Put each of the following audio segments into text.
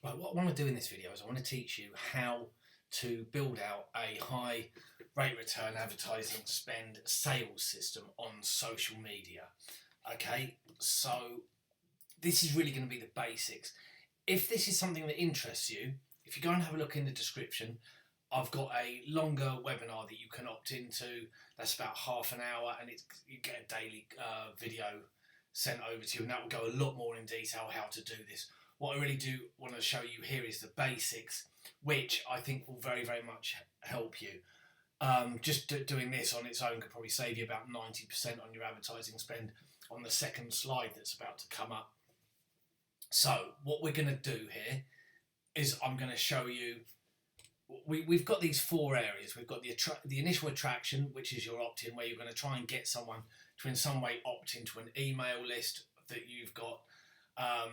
Right, what I want to do in this video is I want to teach you how to build out a high rate return advertising spend sales system on social media. Okay, so this is really going to be the basics. If this is something that interests you, if you go and have a look in the description, I've got a longer webinar that you can opt into. That's about half an hour, and you get a daily video sent over to you, and that will go a lot more in detail how to do this. What I really do want to show you here is the basics, which I think will very, very much help you. Just doing this on its own could probably save you about 90% on your advertising spend on the second slide that's about to come up. So what we're going to do here is I'm going to show you, we've got these four areas. We've got the initial attraction, which is your opt-in, where you're going to try and get someone to in some way opt into an email list that you've got,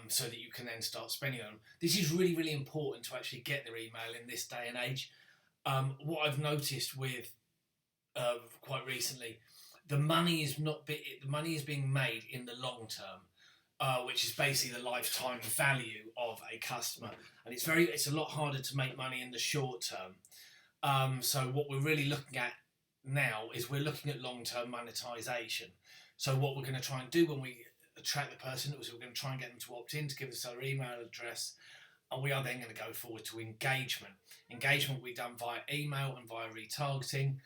so that you can then start spending on them. This is really, really important to actually get their email in this day and age. What I've noticed with quite recently, the money is being made in the long term, which is basically the lifetime value of a customer, and it's a lot harder to make money in the short term. So what we're really looking at now is we're looking at long-term monetization. So what we're going to try and do when we attract the person is we're going to try and get them to opt in, to give us their email address, and we are then going to go forward to engagement. Engagement will be done via email and via retargeting.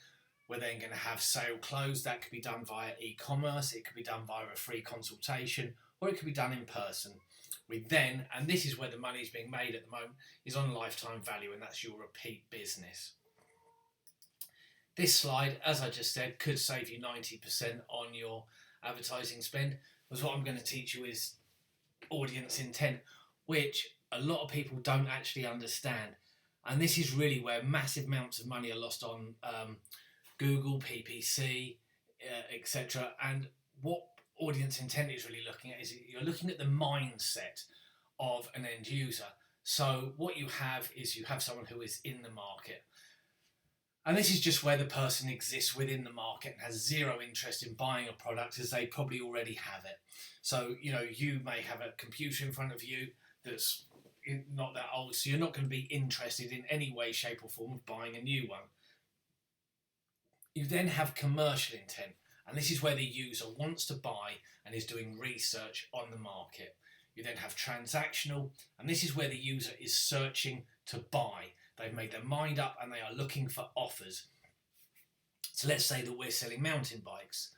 We're then going to have sale close. That could be done via e-commerce, it could be done via a free consultation, or it could be done in person. We then, and this is where the money is being made at the moment, is on lifetime value, and that's your repeat business. This slide, as I just said, could save you 90% on your advertising spend, because what I'm going to teach you is audience intent, which a lot of people don't actually understand. And this is really where massive amounts of money are lost on Google, PPC, etc. And what audience intent is really looking at is you're looking at the mindset of an end user. So what you have is you have someone who is in the market. And this is just where the person exists within the market and has zero interest in buying a product, as they probably already have it. So, you may have a computer in front of you that's not that old, so you're not going to be interested in any way, shape or form of buying a new one. You then have commercial intent, and this is where the user wants to buy and is doing research on the market. You then have transactional, and this is where the user is searching to buy. They've made their mind up and they are looking for offers. So let's say that we're selling mountain bikes.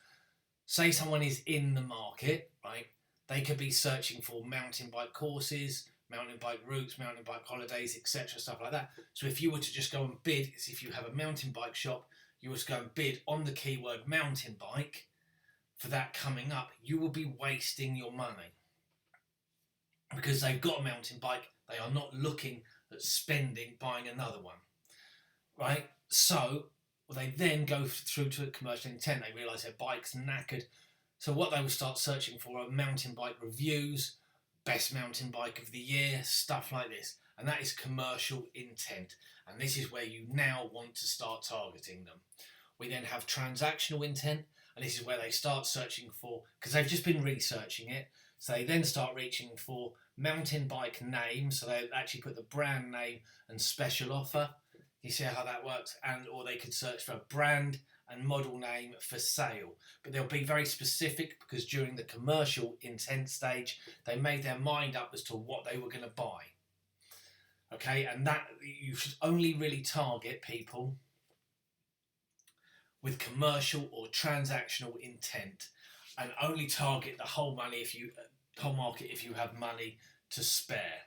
Say someone is in the market, right? They could be searching for mountain bike courses, mountain bike routes, mountain bike holidays, etc., stuff like that. So if you were to just go and bid, as if you have a mountain bike shop, you were to go and bid on the keyword mountain bike for that coming up, you will be wasting your money, because they've got a mountain bike, they are not looking at spending buying another one, right? So they then go through to a commercial intent. They realise their bike's knackered, so what they will start searching for are mountain bike reviews, best mountain bike of the year, stuff like this, and that is commercial intent, and this is where you now want to start targeting them. We then have transactional intent, and this is where they start searching for, because they've just been researching it, so they then start reaching for mountain bike names, so they actually put the brand name and special offer. You see how that works? Or they could search for a brand and model name for sale, but they'll be very specific, because during the commercial intent stage they made their mind up as to what they were going to buy. Okay, and that you should only really target people with commercial or transactional intent, and only target the whole market if you have money to spare.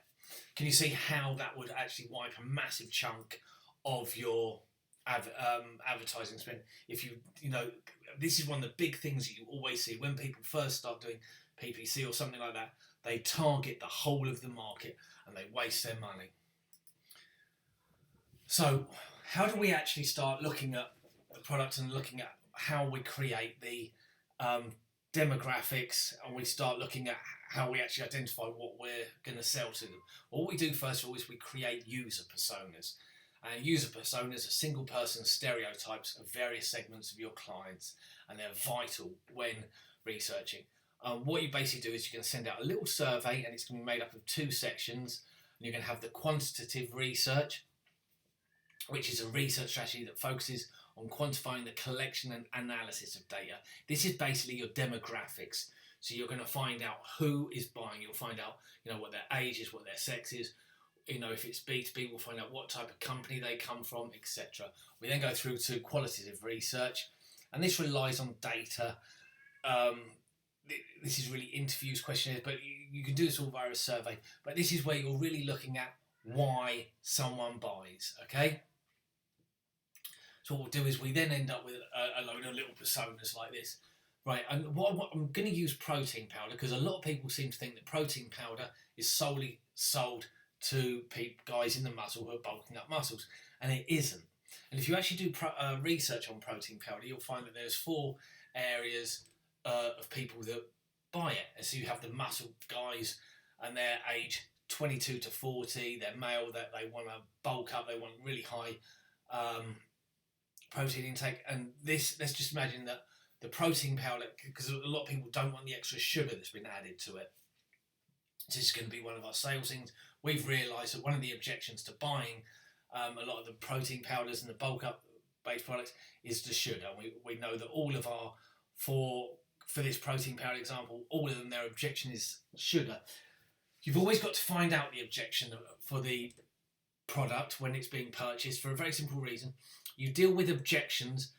Can you see how that would actually wipe a massive chunk of your advertising spend? If this is one of the big things that you always see when people first start doing PPC or something like that. They target the whole of the market and they waste their money. So how do we actually start looking at the product and looking at how we create the demographics, and we start looking at how we actually identify what we're going to sell to them? What we do first of all is we create user personas. And user personas are single person stereotypes of various segments of your clients, and they're vital when researching. What you basically do is you're going to send out a little survey, and it's going to be made up of two sections. and you're going to have the quantitative research, which is a research strategy that focuses on quantifying the collection and analysis of data. This is basically your demographics. So you're going to find out who is buying. You'll find out, what their age is, what their sex is. If it's B2B, we'll find out what type of company they come from, etc. We then go through to qualitative research, and this relies on data. This is really interviews, questionnaires, but you can do this all via a survey. But this is where you're really looking at why someone buys, okay? So what we'll do is we then end up with a load of little personas like this. Right, and what I'm going to use protein powder because a lot of people seem to think that protein powder is solely sold to guys in the muscle who are bulking up muscles, and it isn't. And if you actually do research on protein powder, you'll find that there's 4 areas of people that buy it. And so you have the muscle guys, and they're age 22 to 40, they're male, that they want to bulk up, they want really high protein intake. And this, let's just imagine that the protein powder, because a lot of people don't want the extra sugar that's been added to it. So this is going to be one of our sales things. We've realised that one of the objections to buying a lot of the protein powders and the bulk up based products is the sugar. We know that all of our, for this protein powder example, all of them, their objection is sugar. You've always got to find out the objection for the product when it's being purchased for a very simple reason. You deal with objections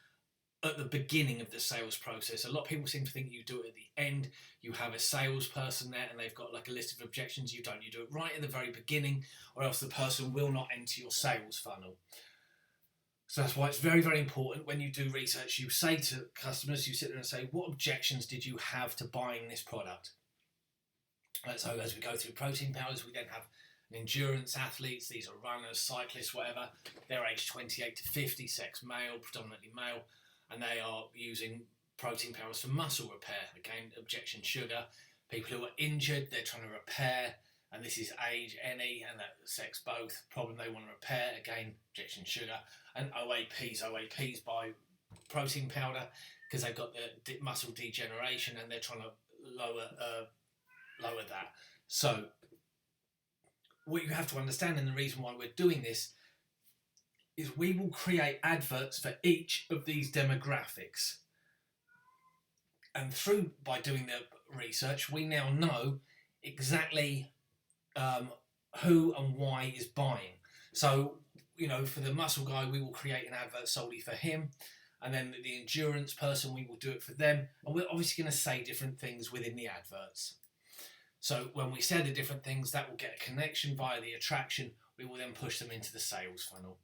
at the beginning of the sales process. A lot of people seem to think you do it at the end. You have a salesperson there and they've got like a list of objections. You don't. You do it right at the very beginning, or else the person will not enter your sales funnel. So that's why it's very, very important when you do research. You say to customers, you sit there and say, what objections did you have to buying this product? Right, so as we go through protein powders, we then have endurance athletes. These are runners, cyclists, whatever. They're aged 28 to 50, sex male, predominantly male. And they are using protein powders for muscle repair. Again, objection sugar. People who are injured, they're trying to repair, and this is age, any, and that sex both. Problem they want to repair, again, objection sugar. And OAPs buy protein powder because they've got the muscle degeneration and they're trying to lower that. So what you have to understand, and the reason why we're doing this, is we will create adverts for each of these demographics. And by doing the research, we now know exactly who and why is buying. So, for the muscle guy, we will create an advert solely for him. And then the endurance person, we will do it for them. And we're obviously going to say different things within the adverts. So when we say the different things, that will get a connection via the attraction. We will then push them into the sales funnel.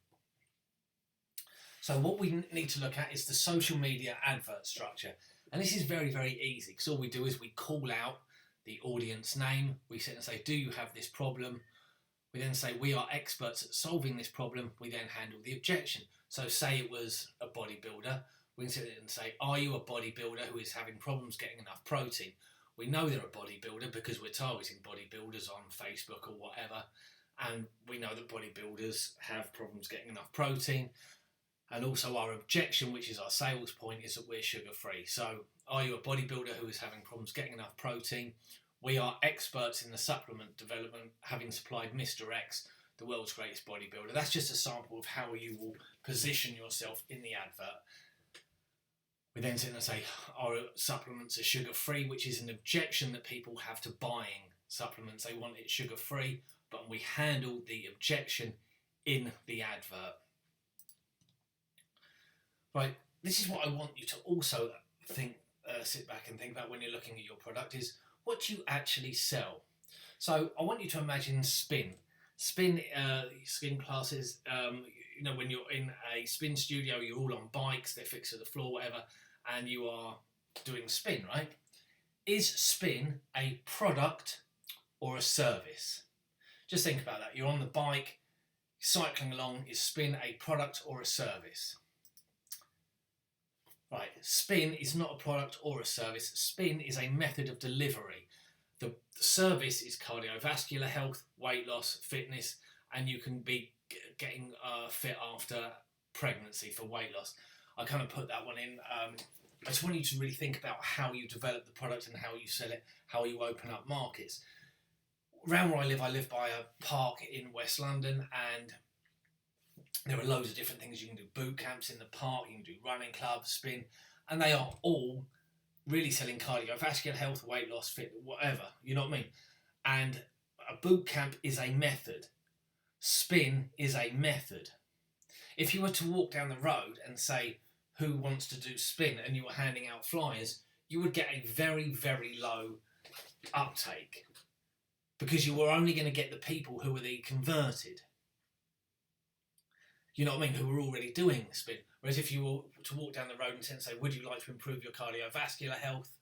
So what we need to look at is the social media advert structure. And this is very, very easy because all we do is we call out the audience name. We sit and say, do you have this problem? We then say, we are experts at solving this problem. We then handle the objection. So say it was a bodybuilder. We can sit there and say, are you a bodybuilder who is having problems getting enough protein? We know they're a bodybuilder because we're targeting bodybuilders on Facebook or whatever. And we know that bodybuilders have problems getting enough protein. And also our objection, which is our sales point, is that we're sugar-free. So are you a bodybuilder who is having problems getting enough protein? We are experts in the supplement development, having supplied Mr. X, the world's greatest bodybuilder. That's just a sample of how you will position yourself in the advert. We then sit and say our supplements are sugar-free, which is an objection that people have to buying supplements. They want it sugar-free, but we handle the objection in the advert. Right, this is what I want you to also sit back and think about when you're looking at your product, is what do you actually sell? So I want you to imagine spin classes. When you're in a spin studio, you're all on bikes, they're fixed to the floor, whatever, and you are doing spin, right? Is spin a product or a service? Just think about that. You're on the bike, cycling along. Is spin a product or a service? Right, spin is not a product or a service. Spin is a method of delivery. The service is cardiovascular health, weight loss, fitness, and you can be getting fit after pregnancy for weight loss. I kind of put that one in. I just want you to really think about how you develop the product and how you sell it, how you open up markets. Around where I live by a park in West London, and there are loads of different things. You can do boot camps in the park, you can do running clubs, spin, and they are all really selling cardiovascular health, weight loss, fit, whatever, you know what I mean? And a boot camp is a method. Spin is a method. If you were to walk down the road and say, who wants to do spin, and you were handing out flyers, you would get a very, very low uptake, because you were only going to get the people who were the converted. You know what I mean? Who were already doing spin. Whereas if you were to walk down the road and say, would you like to improve your cardiovascular health?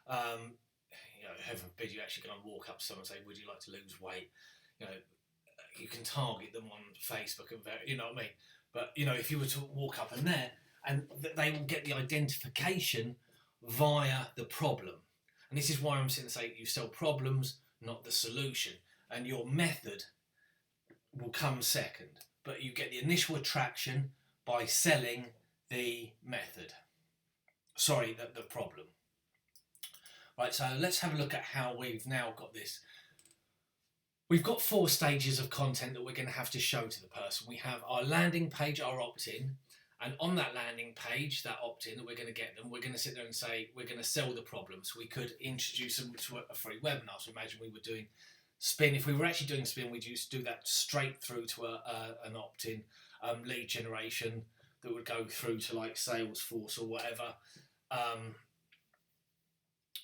Heaven forbid you actually go and walk up to someone and say, would you like to lose weight? You can target them on Facebook and you know what I mean? But, if you were to walk up in there, and they will get the identification via the problem. And this is why I'm sitting saying you sell problems, not the solution. And your method will come second. But you get the initial attraction by selling the method. Sorry, the problem. Right, so let's have a look at how we've now got this. We've got 4 stages of content that we're going to have to show to the person. We have our landing page, our opt-in, and on that landing page, that opt-in that we're going to get them, we're going to sit there and say, we're going to sell the problem. So we could introduce them to a free webinar. So imagine we were doing spin. If we were actually doing spin, we'd just do that straight through to an opt-in lead generation that would go through to like Salesforce or whatever.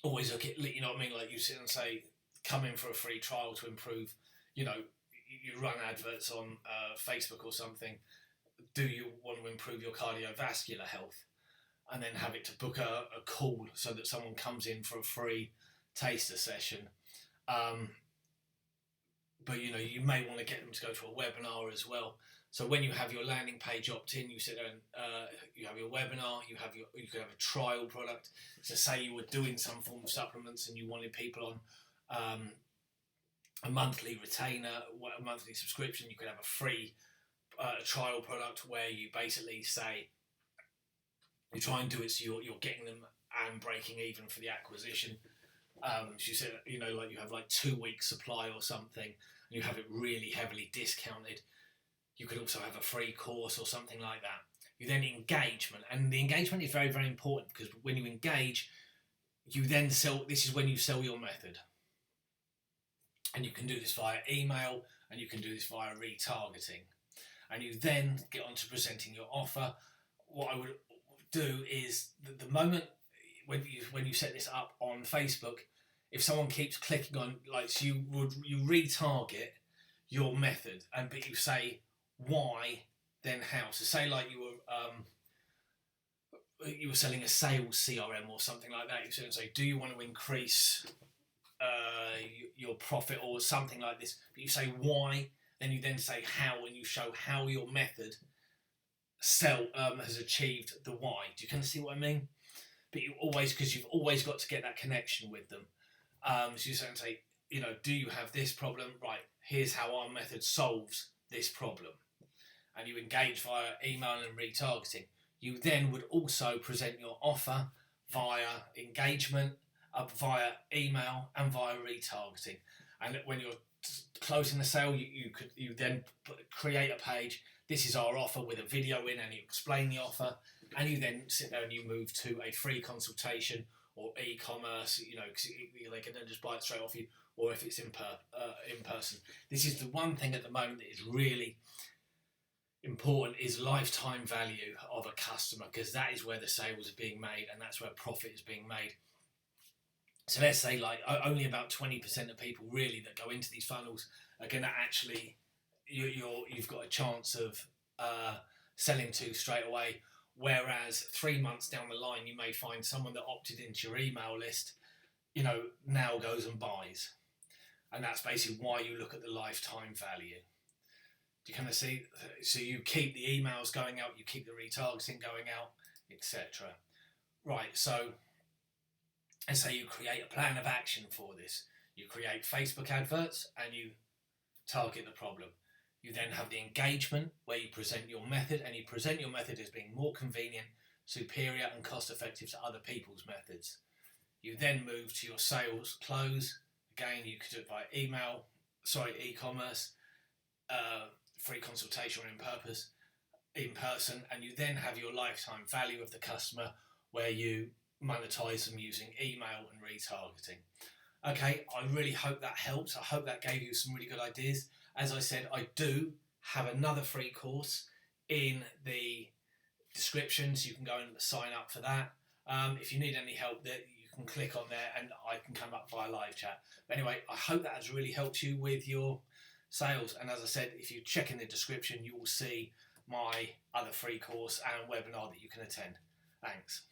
Always look at, you know what I mean? Like you sit and say, come in for a free trial to improve, you run adverts on Facebook or something. Do you want to improve your cardiovascular health? And then have it to book a call so that someone comes in for a free taster session. But you may want to get them to go to a webinar as well. So when you have your landing page opt-in, you sit there and you have your webinar. You could have a trial product. So say you were doing some form of supplements and you wanted people on a monthly retainer, a monthly subscription. You could have a free trial product where you basically say you try and do it so you're getting them and breaking even for the acquisition. So you said, like you have like 2 weeks supply or something, and you have it really heavily discounted. You could also have a free course or something like that. You then engagement, and the engagement is very, very important, because when you engage, you then sell. This is when you sell your method, and you can do this via email, and you can do this via retargeting, and you then get on to presenting your offer. What I would do is the moment when you set this up on Facebook, if someone keeps clicking on, so you retarget your method, but you say why, then how. So say like you were selling a sales CRM or something like that. You say, do you want to increase your profit or something like this? But you say why, then you then say how, and you show how your method has achieved the why. Do you kind of see what I mean? But because you've always got to get that connection with them. So you say, do you have this problem? Right, here's how our method solves this problem. And you engage via email and retargeting. You then would also present your offer via engagement, via email, and via retargeting. And when you're closing the sale, you then create a page. This is our offer with a video in, and you explain the offer, and you then sit there and you move to a free consultation or e-commerce. Because they can then just buy it straight off you, or if it's in person. This is the one thing at the moment that is really important, is lifetime value of a customer, because that is where the sales are being made, and that's where profit is being made. So let's say only about 20% of people really that go into these funnels are going to actually, you've got a chance of selling to straight away. Whereas 3 months down the line, you may find someone that opted into your email list, now goes and buys. And that's basically why you look at the lifetime value. Do you kind of see? So you keep the emails going out, you keep the retargeting going out, etc. Right, so let's say you create a plan of action for this. You create Facebook adverts and you target the problem. You then have the engagement where you present your method, and you present your method as being more convenient, superior and cost effective to other people's methods. You then move to your sales close. Again, you could do it by email, e-commerce, free consultation in person, and you then have your lifetime value of the customer where you monetize them using email and retargeting. Okay, I really hope that helps. I hope that gave you some really good ideas. As I said, I do have another free course in the description, so you can go and sign up for that. If you need any help, there you can click on there and I can come up via live chat. But anyway, I hope that has really helped you with your sales. And as I said, if you check in the description, you will see my other free course and webinar that you can attend. Thanks.